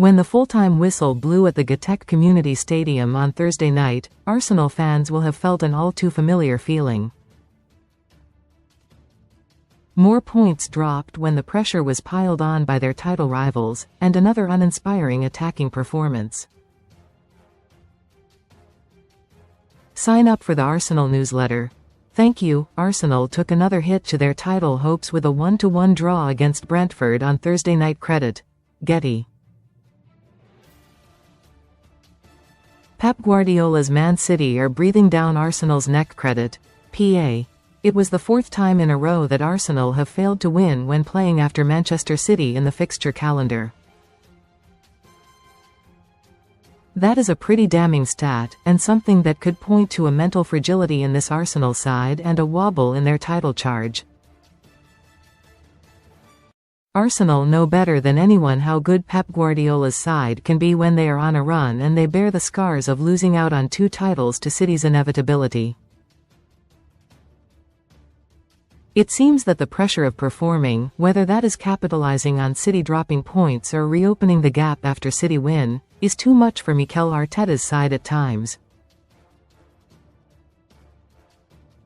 When the full-time whistle blew at the Gtech Community Stadium on Thursday night, Arsenal fans will have felt an all-too-familiar feeling. More points dropped when the pressure was piled on by their title rivals, and another uninspiring attacking performance. Sign up for the Arsenal newsletter. Thank you. Arsenal took another hit to their title hopes with a 1-1 draw against Brentford on Thursday night. Credit. Getty. Pep Guardiola's Man City are breathing down Arsenal's neckCredit. PA. It was the fourth time in a row that Arsenal have failed to win when playing after Manchester City in the fixture calendar. That is a pretty damning stat, and something that could point to a mental fragility in this Arsenal side and a wobble in their title charge. Arsenal know better than anyone how good Pep Guardiola's side can be when they are on a run, and they bear the scars of losing out on 2 titles to City's inevitability. It seems that the pressure of performing, whether that is capitalizing on City dropping points or reopening the gap after City win, is too much for Mikel Arteta's side at times.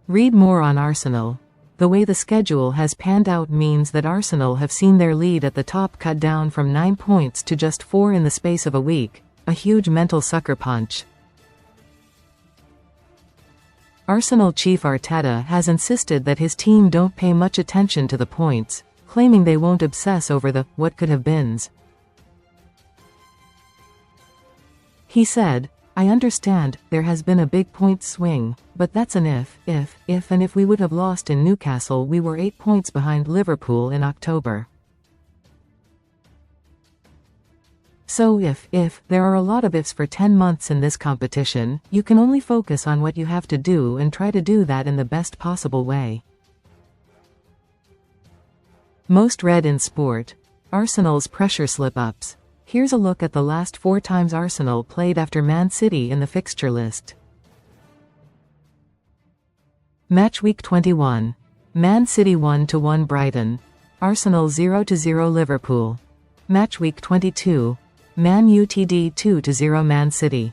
Read more on Arsenal. The way the schedule has panned out means that Arsenal have seen their lead at the top cut down from 9 points to just 4 in the space of a week, a huge mental sucker punch. Arsenal chief Arteta has insisted that his team don't pay much attention to the points, claiming they won't obsess over the what could have beens. He said, "I understand, there has been a big point swing, but that's an if, and if we would have lost in Newcastle we were 8 points behind Liverpool in October. So if there are a lot of ifs for 10 months in this competition, you can only focus on what you have to do and try to do that in the best possible way." Most read in sport. Arsenal's pressure slip-ups. Here's a look at the last 4 times Arsenal played after Man City in the fixture list. Match Week 21. Man City 1-1 Brighton. Arsenal 0-0 Liverpool. Match Week 22. Man Utd 2-0 Man City.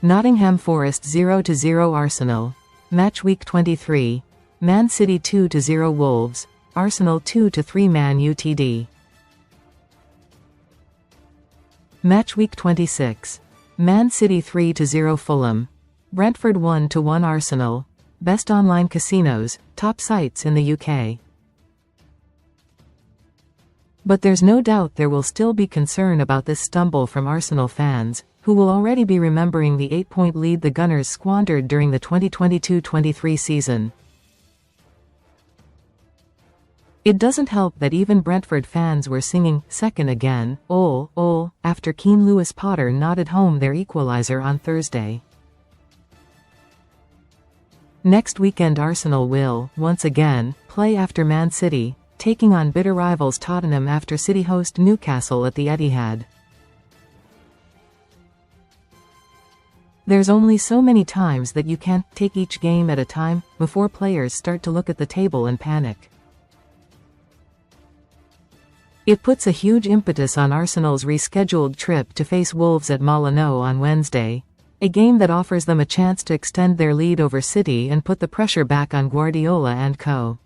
Nottingham Forest 0-0 Arsenal. Match Week 23. Man City 2-0 Wolves. Arsenal 2-3 Man Utd. Match Week 26. Man City 3-0 Fulham. Brentford 1-1 Arsenal. Best online casinos, top sites in the UK. But there's no doubt there will still be concern about this stumble from Arsenal fans, who will already be remembering the 8-point lead the Gunners squandered during the 2022-23 season. It doesn't help that even Brentford fans were singing "second again, ol," after Keane Lewis Potter nodded home their equaliser on Thursday. Next weekend Arsenal will, once again, play after Man City, taking on bitter rivals Tottenham after City host Newcastle at the Etihad. There's only so many times that you can take each game at a time, before players start to look at the table and panic. It puts a huge impetus on Arsenal's rescheduled trip to face Wolves at Molineux on Wednesday, a game that offers them a chance to extend their lead over City and put the pressure back on Guardiola and co.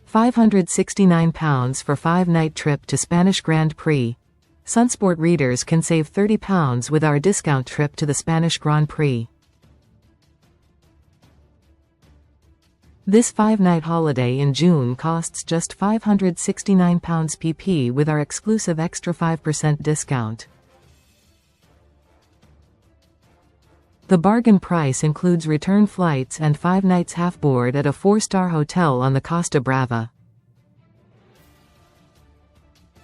£569 for 5-night trip to Spanish Grand Prix. Sunsport readers can save £30 with our discount trip to the Spanish Grand Prix. This 5-night holiday in June costs just £569 pp with our exclusive extra 5% discount. The bargain price includes return flights and 5 nights half-board at a 4-star hotel on the Costa Brava.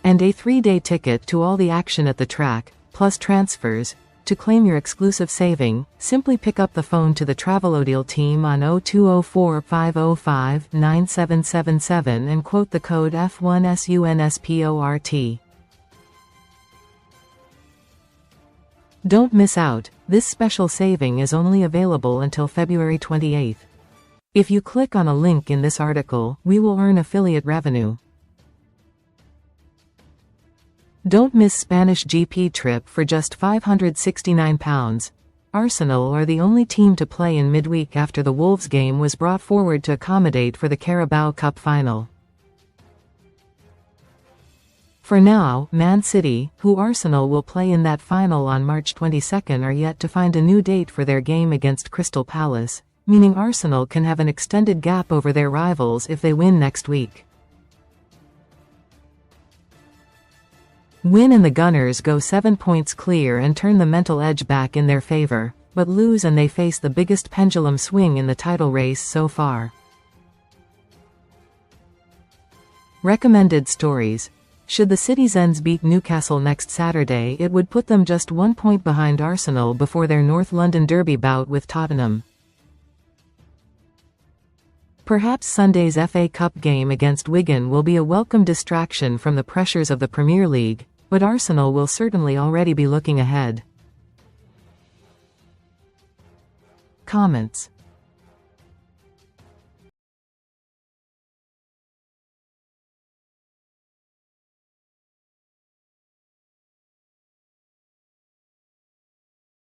And a 3-day ticket to all the action at the track, plus transfers. To claim your exclusive saving, simply pick up the phone to the Travelodile team on 0204 505 9777 and quote the code F1SUNSPORT. Don't miss out, this special saving is only available until February 28. If you click on a link in this article, we will earn affiliate revenue. Don't miss Spanish GP trip for just £569. Arsenal are the only team to play in midweek after the Wolves game was brought forward to accommodate for the Carabao Cup final. For now, Man City, who Arsenal will play in that final on March 22, are yet to find a new date for their game against Crystal Palace, meaning Arsenal can have an extended gap over their rivals if they win next week. Win and the Gunners go 7 points clear and turn the mental edge back in their favour, but lose and they face the biggest pendulum swing in the title race so far. Recommended stories. Should the Citizens beat Newcastle next Saturday, it would put them just 1 point behind Arsenal before their North London derby bout with Tottenham. Perhaps Sunday's FA Cup game against Wigan will be a welcome distraction from the pressures of the Premier League, but Arsenal will certainly already be looking ahead. Comments.